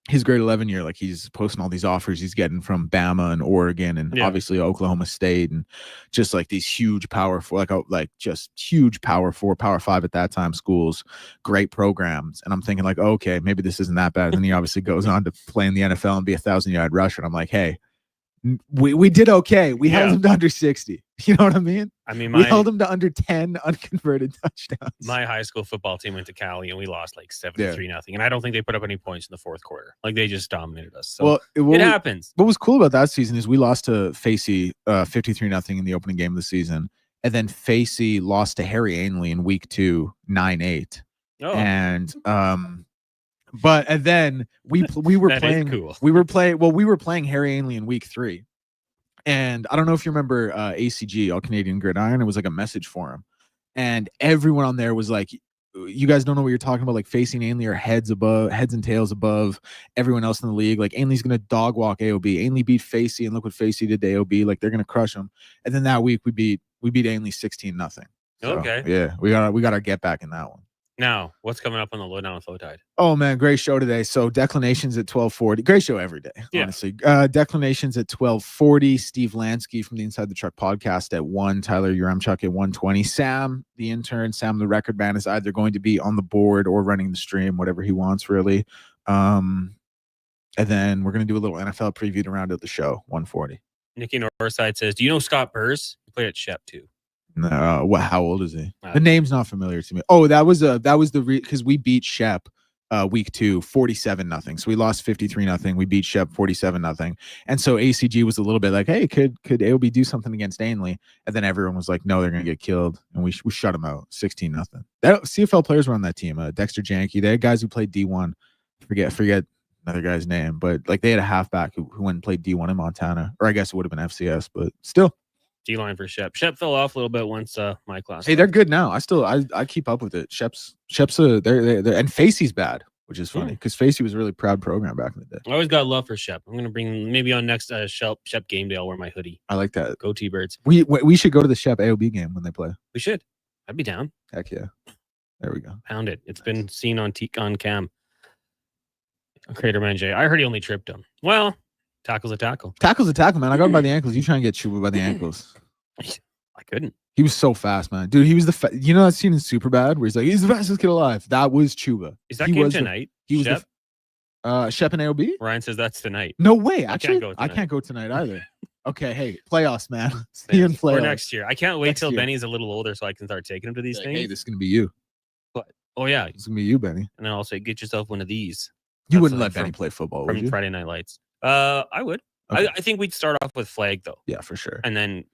his grade 11 year, like he's posting all these offers he's getting from Bama and Oregon and obviously Oklahoma State and just like these huge power 4, just huge power 4, power 5 at that time schools, great programs. And I'm thinking like, okay, maybe this isn't that bad. And then he obviously goes on to play in the NFL and be 1,000-yard rusher. And I'm like, hey, we did okay. We held him to under 60. You know what I mean? I mean, we held him to under 10 unconverted touchdowns. My high school football team went to Cali and we lost like 73-0. And I don't think they put up any points in the fourth quarter. Like they just dominated us. So it happens. What was cool about that season is we lost to Facey 53-0 in the opening game of the season. And then Facey lost to Harry Ainley in week 2, 9-8. Oh. And and then we were playing cool. we were playing Harry Ainley in week 3. And I don't know if you remember ACG, All Canadian Gridiron. It was like a message forum. And everyone on there was like, you guys don't know what you're talking about. Like facing Ainley are heads and tails above everyone else in the league. Like Ainley's going to dog walk AOB. Ainley beat Facey, and look what Facey did to AOB. Like they're going to crush them. And then that week we beat Ainley 16-0. So, okay. Yeah, we got our get back in that one. Now, what's coming up on the Lowdown with Low Tide? Oh, man, great show today. So Declinations at 12:40. Great show every day, honestly. Declinations at 12:40. Steve Lansky from the Inside the Truck podcast at 1. Tyler Uremchuk at 1:20. Sam, the intern, Sam, the record man, is either going to be on the board or running the stream, whatever he wants, really. And then we're going to do a little NFL preview to round out the show, 1:40. Nikki Northside says, do you know Scott Burrs? He played at Shep, too. No, how old is he? The name's not familiar to me. Oh, that was because we beat Shep week 2 47-0. So we lost 53-0. We beat Shep 47-0. And so ACG was a little bit like, hey, could AOB do something against Ainley? And then everyone was like, no, they're gonna get killed, and we shut them out 16-0. That CFL players were on that team. Dexter Janke. They had guys who played D1. Forget another guy's name, but like they had a halfback who went and played D1 in Montana, or I guess it would have been FCS, but still. D-line for Shep. Shep fell off a little bit once my class. Hey, they're good now. I keep up with it. Shep's they're and Facey's bad, which is funny because Facey was a really proud program back in the day. I always got love for Shep. I'm gonna bring maybe on next Shep game day. I'll wear my hoodie. I like that. Go T-Birds. We should go to the Shep AOB game when they play. We should. I'd be down. Heck yeah. There we go. Pound it. It's been seen on cam. Crater Man J. I heard he only tripped him. Well, tackle's a tackle. Tackle's a tackle, man. I got him by the ankles. You try and get Chuba by the ankles. I couldn't. He was so fast, man. Dude, he was you know that scene in Superbad where he's like, he's the fastest kid alive. That was Chuba. Is that game tonight? He was Shep? Shep and AOB? Ryan says that's tonight. No way. Actually, I can't go tonight either. Okay, hey, playoffs, man. See you in playoffs. Or next year. I can't wait till year. Benny's a little older so I can start taking him to these Like, things. hey, this is gonna be you. But oh yeah, It's gonna be you, Benny. and then I'll say, get yourself one of these. You wouldn't let Benny play football, would from you? Friday Night Lights. I would. Okay. I think we'd start off with flag though, Yeah, for sure. and then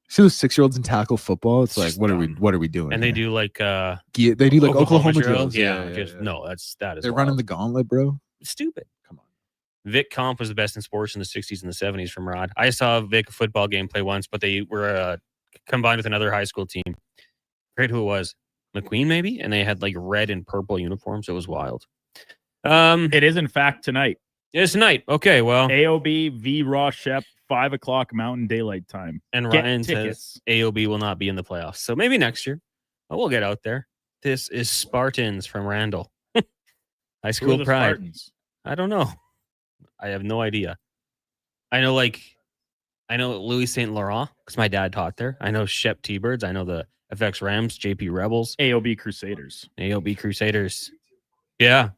See those 6-year-olds in tackle football? It's like, just what are we doing? and they here? do like They do like Oklahoma drills. Yeah, Yeah, just yeah. no, that is They're wild. running the gauntlet, bro. It's stupid. Come on. Vic Comp was the best in sports in the 60s and the 70s from Rod. I saw a Vic football game play once, but they were combined with another high school team. Great who it was. McQueen, maybe? And they had like red and purple uniforms. It was wild. It is, in fact, tonight. It's tonight. Okay, well. AOB v Raw Shep, 5 o'clock Mountain Daylight Time. And Get Ryan tickets. says AOB will not be in the playoffs. So maybe next year. But we'll get out there. This is Spartans from Randall. High Who are school the pride. Spartans? I don't know. I have no idea. I know Louis St. Laurent because my dad taught there. I know Shep T-Birds. I know the FX Rams, JP Rebels. AOB Crusaders. AOB Crusaders. Yeah.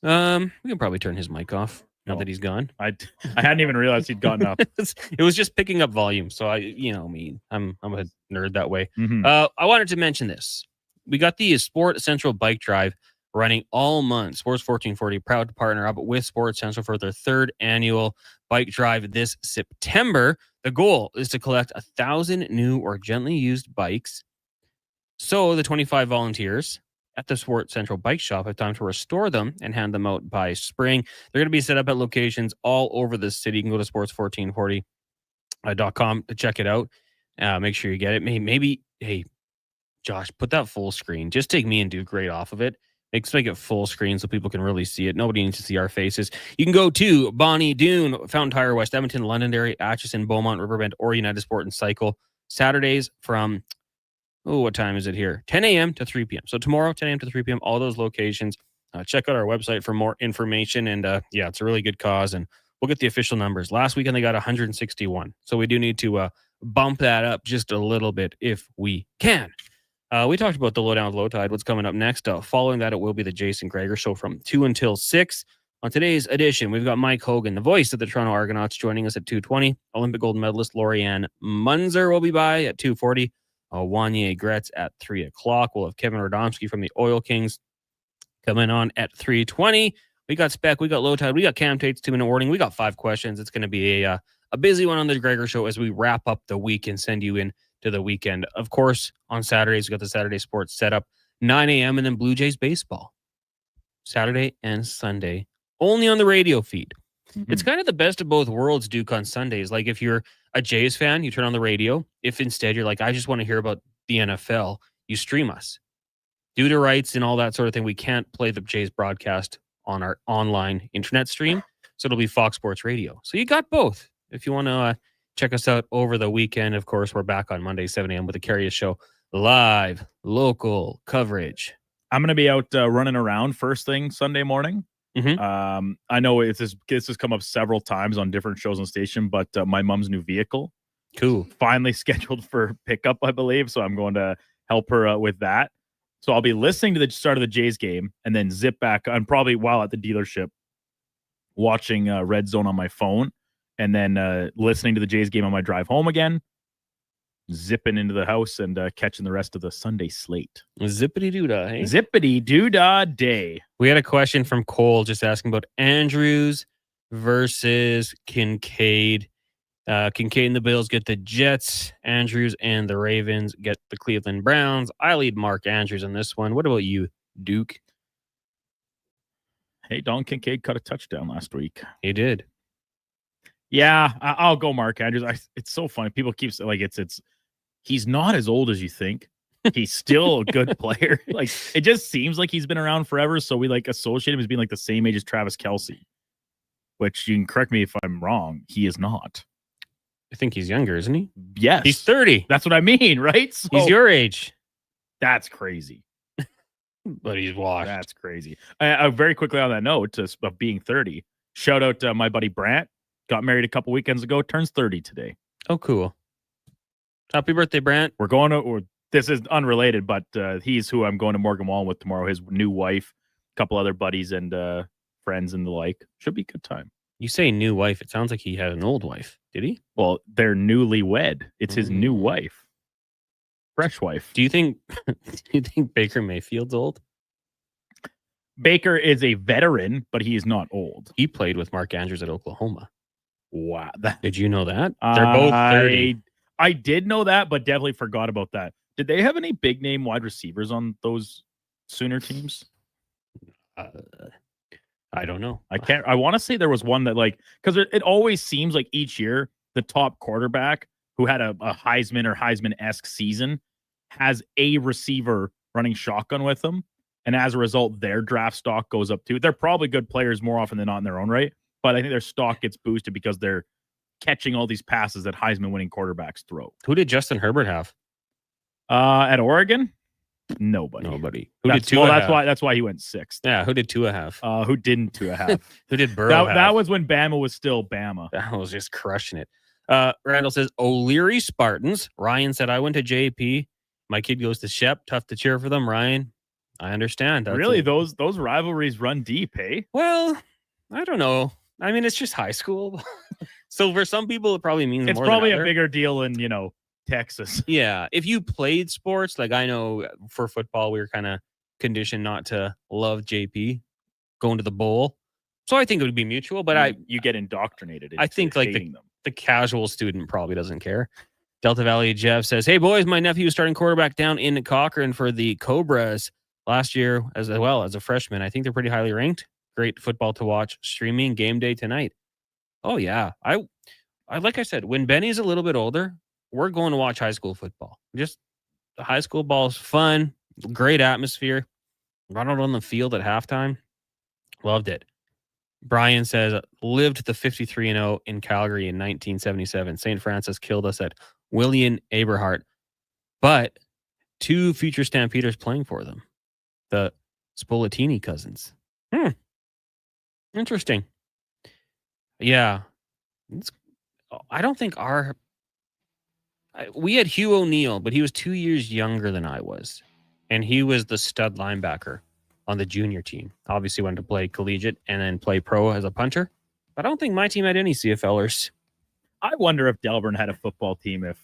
We can probably turn his mic off now that he's gone. I hadn't even realized he'd gotten up. It was just picking up volume. So I'm a nerd that way. Mhm. I wanted to mention this. We got the Sport Central Bike Drive running all month. Sports 1440 proud to partner up with Sports Central for their 3rd annual bike drive this September. The goal is to collect 1,000 new or gently used bikes. So the 25 volunteers at the Sport Central Bike Shop have time to restore them and hand them out by spring. They're going to be set up at locations all over the city. You can go to sports1440.com to check it out. Make sure you get it. Maybe, hey, Josh, put that full screen. Just take me and Duke right off of it. Make it full screen so people can really see it. Nobody needs to see our faces. You can go to Bonnie Doon, Fountain Tire, West Edmonton, Londonderry, Atchison, Beaumont, Riverbend, or United Sport and Cycle. Saturdays from, what time is it here? 10 a.m. to 3 p.m. So tomorrow, 10 a.m. to 3 p.m., all those locations. Check out our website for more information. And yeah, it's a really good cause. And we'll get the official numbers. Last weekend, they got 161. So we do need to bump that up just a little bit if we can. We talked about the Lowdown with Low Tide. What's coming up next? Following that, it will be the Jason Greger Show from 2 until 6. On today's edition, we've got Mike Hogan, the voice of the Toronto Argonauts, joining us at 2:20. Olympic gold medalist Lorianne Munzer will be by at 2:40. Wanye Gretz at 3 o'clock. We'll have Kevin Radomski from the Oil Kings coming on at 3:20. We got Spec, we got Low Tide, we got Cam Tate's 2-minute warning. We got 5 questions. It's going to be a busy one on the Greger Show as we wrap up the week and send you in to the weekend. Of course, on Saturdays, we got the Saturday Sports Setup, 9 a.m., and then Blue Jays baseball. Saturday and Sunday, only on the radio feed. Mm-hmm. It's kind of the best of both worlds, Duke, on Sundays. Like if you're a Jays fan, you turn on the radio. If instead you're like, I just want to hear about the NFL, you stream us. Due to rights and all that sort of thing, we can't play the Jays broadcast on our online internet stream. So it'll be Fox Sports Radio. So you got both. If you want to check us out over the weekend, of course, we're back on Monday, 7 a.m. with the Carius Show. Live, local coverage. I'm going to be out running around first thing Sunday morning. Mm-hmm. I know this has come up several times on different shows on station, but my mom's new vehicle, cool, finally scheduled for pickup, I believe. So I'm going to help her with that. So I'll be listening to the start of the Jays game and then zip back. I'm probably while at the dealership watching Red Zone on my phone and then listening to the Jays game on my drive home again. zipping into the house and catching the rest of the Sunday slate. Zippity doodah, hey? Zippity doodah day. We had a question from Cole just asking about Andrews versus Kincaid. Kincaid and the Bills get the Jets. Andrews and the Ravens get the Cleveland Browns. I lead Mark Andrews in this one. What about you, Duke? Hey, Don Kincaid caught a touchdown last week. He did. Yeah, I'll go Mark Andrews. It's so funny. People keep saying like it's he's not as old as you think. He's still a good player. Like it just seems like he's been around forever. So we like associate him as being like the same age as Travis Kelce, which you can correct me if I'm wrong. He is not. I think he's younger, isn't he? Yes. He's 30. That's what I mean, right? So, he's your age. That's crazy. But he's washed. That's crazy. Very quickly on that note of being 30, shout out to my buddy Brant. Got married a couple weekends ago. Turns 30 today. Oh, cool. Happy birthday, Brant. We're going to, this is unrelated, but he's who I'm going to Morgan Wallen with tomorrow. His new wife, a couple other buddies and friends and the like. Should be a good time. You say new wife. It sounds like he had an old wife. Did he? Well, they're newly wed. It's his new wife. Fresh wife. Do you think Baker Mayfield's old? Baker is a veteran, but he is not old. He played with Mark Andrews at Oklahoma. Wow. Did you know that? They're both 30. I did know that, but definitely forgot about that. Did they have any big name wide receivers on those Sooner teams? I don't know. I want to say there was one that because it always seems like each year the top quarterback who had a Heisman or Heisman-esque season has a receiver running shotgun with them. And as a result, their draft stock goes up too. They're probably good players more often than not in their own right. But I think their stock gets boosted because they're catching all these passes that Heisman-winning quarterbacks throw. Who did Justin Herbert have? At Oregon? Nobody. Who did Tua have? That's why he went sixth. Yeah, who did Tua have? Who didn't Tua have? Who did Burrow have? That was when Bama was still Bama. That was just crushing it. Randall says, O'Leary Spartans. Ryan said, I went to JP. My kid goes to Shep. Tough to cheer for them, Ryan. I understand. Really? Those rivalries run deep, hey? Well, I don't know. I mean, it's just high school. So for some people, it probably means it's more probably than a bigger deal in, Texas. Yeah. If you played sports, like I know for football, we were kind of conditioned not to love JP going to the bowl. So I think it would be mutual, but you get indoctrinated. I think like the casual student probably doesn't care. Delta Valley Jeff says, hey boys, my nephew was starting quarterback down in Cochrane for the Cobras last year as well as a freshman. I think they're pretty highly ranked. Great football to watch. Streaming game day tonight. Oh yeah. I like I said, when Benny's a little bit older, we're going to watch high school football. Just the high school ball is fun, great atmosphere. Run out on the field at halftime. Loved it. Brian says, lived the 53-0 in Calgary in 1977. St. Francis killed us at William Aberhart. But 2 future Stampeders playing for them. The Spolatini cousins. Interesting. Yeah. I don't think we had Hugh O'Neill, but he was 2 years younger than I was. And he was the stud linebacker on the junior team. Obviously went to play collegiate and then play pro as a punter. But I don't think my team had any CFLers. I wonder if Delburn had a football team if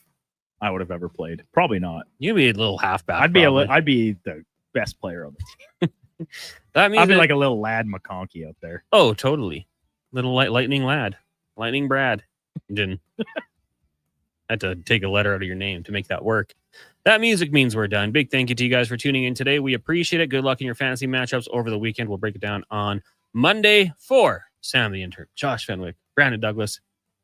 I would have ever played. Probably not. You'd be a little halfback. I'd be the best player on the team. That means I'd be like a little lad McConkey out there. Oh, totally. Little lightning lad. Lightning Brad. Didn't. Had to take a letter out of your name to make that work. That music means we're done. Big thank you to you guys for tuning in today. We appreciate it. Good luck in your fantasy matchups over the weekend. We'll break it down on Monday for Sam the Intern, Josh Fenwick, Brandon Douglas,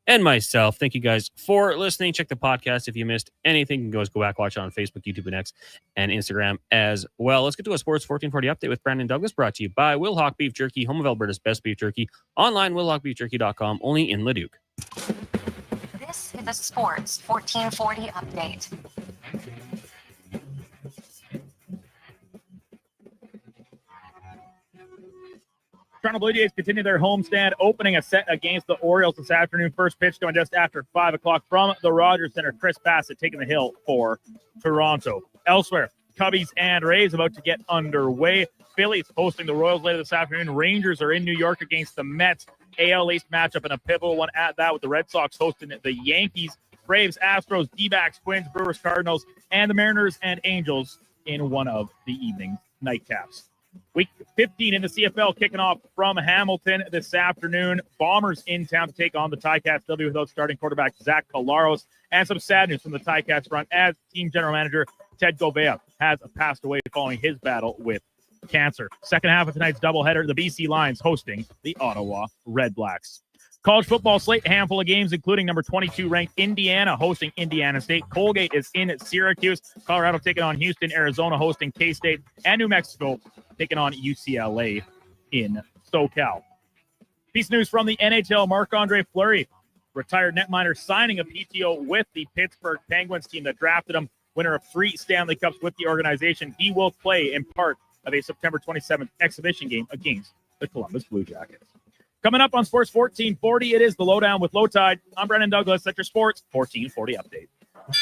and myself. Thank you guys for listening. Check the podcast if you missed anything. You can go back, watch it on Facebook, YouTube, and X, and Instagram as well. Let's get to a Sports 1440 update with Brandon Douglas, brought to you by Wilhauk Beef Jerky, home of Alberta's best beef jerky. Online, wilhaukbeefjerky.com, only in Leduc. This is a Sports 1440 update. Toronto Blue Jays continue their homestand, opening a set against the Orioles this afternoon. First pitch going just after 5 o'clock from the Rogers Center. Chris Bassett taking the hill for Toronto. Elsewhere, Cubbies and Rays about to get underway. Phillies hosting the Royals later this afternoon. Rangers are in New York against the Mets. AL East matchup and a pivotal one at that with the Red Sox hosting the Yankees. Braves, Astros, D-backs, Twins, Brewers, Cardinals, and the Mariners and Angels in one of the evening nightcaps. Week 15 in the CFL kicking off from Hamilton this afternoon. Bombers in town to take on the Ticats. They'll be without starting quarterback Zach Collaros. And some sad news from the Ticats front as team general manager Ted Govea has passed away following his battle with cancer. Second half of tonight's doubleheader, the BC Lions hosting the Ottawa Red Blacks. College football slate, a handful of games, including number 22 ranked Indiana hosting Indiana State. Colgate is in Syracuse. Colorado taking on Houston. Arizona hosting K-State. And New Mexico taking on UCLA in SoCal. Piece of news from the NHL, Marc-Andre Fleury, retired netminder, signing a PTO with the Pittsburgh Penguins team that drafted him, winner of 3 Stanley Cups with the organization. He will play in part of a September 27th exhibition game against the Columbus Blue Jackets. Coming up on Sports 1440, it is the Lowdown with Low Tide. I'm Brendan Douglas at your Sports 1440 update.